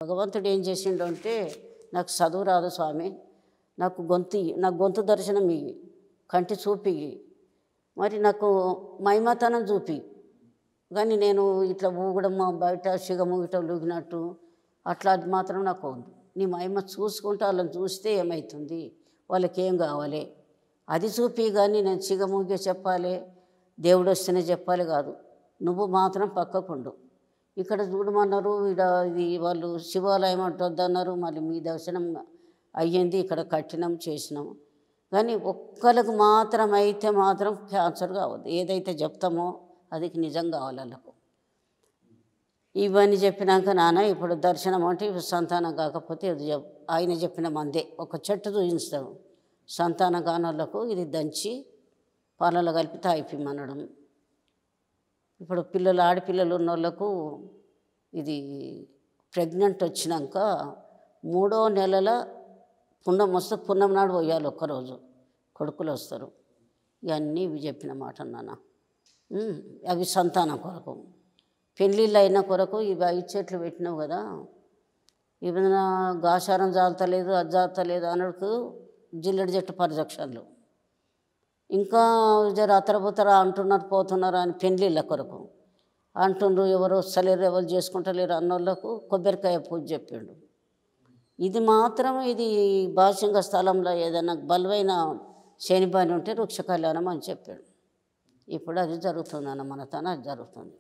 భగవంతుడు ఏం చేసిండు అంటే, నాకు చదువు రాదు స్వామి, నాకు గొంతు దర్శనం ఇయ్యి, కంటి చూపు ఇయ్యి, మరి నాకు మైమతనం చూపి. కానీ నేను ఇట్లా ఊగడం బయట సిగము ఇట్లా ఊగినట్టు అట్లా అది మాత్రం నాకు వద్దు. నీ మహిమ చూసుకుంటే వాళ్ళని చూస్తే ఏమవుతుంది, వాళ్ళకి ఏం కావాలి అది చూపి. కానీ నేను సిగమూగే చెప్పాలి, దేవుడు వస్తేనే చెప్పాలి కాదు. నువ్వు మాత్రం పక్కకుండు. ఇక్కడ చూడమన్నారు, ఇది వాళ్ళు శివాలయం అంటొద్దన్నారు. మళ్ళీ మీ దర్శనం అయ్యింది, ఇక్కడ కట్టినాం చేసినాం. కానీ ఒక్కరికి మాత్రం అయితే మాత్రం క్యాన్సర్ కావద్దు. ఏదైతే చెప్తామో అది నిజం కావాలి వాళ్ళకు. ఇవన్నీ చెప్పినాక నాన్న ఇప్పుడు దర్శనం అంటే సంతానం కాకపోతే ఆయన చెప్పిన మందే ఒక చెట్టు చూపిస్తాం. సంతానం కానోళ్ళకు ఇది దంచి పాలలో కలిపి తాగిపిమ్మనడం. ఇప్పుడు ఆడపిల్లలు ఉన్న వాళ్ళకు ఇది ప్రెగ్నెంట్ వచ్చినాక 3వ నెలల పుణ్యం వస్తే పుణ్యం నాడు పోయాలి, ఒక్కరోజు కొడుకులు వస్తారు. ఇవన్నీ ఇవి చెప్పిన మాట నాన్న. అవి సంతానం కొరకు. పెళ్ళిళ్ళు అయిన కొరకు ఇవి 5 చెట్లు పెట్టినావు కదా, ఏమైనా గాసారం జాలతలేదు అది జాలతలేదు అన్నట్టు జిల్లెడు చెట్టు పరిరక్షణలు. ఇంకా జర అతరబుతర అంటున్నారు పోతున్నారు అని పెళ్ళిళ్ళ కొరకు అంటుండ్రు. ఎవరు వస్తలేరు, ఎవరు చేసుకుంటలేరు అన్నోళ్ళకు కొబ్బరికాయ పూజ చెప్పిండు. ఇది మాత్రం ఇది భాషంగ స్థలంలో ఏదైనా బలమైన శనిబాని ఉంటే వృక్ష కళ్యాణం అని చెప్పాడు. ఇప్పుడు అది జరుగుతుంది అన్న మన తన అది జరుగుతుంది.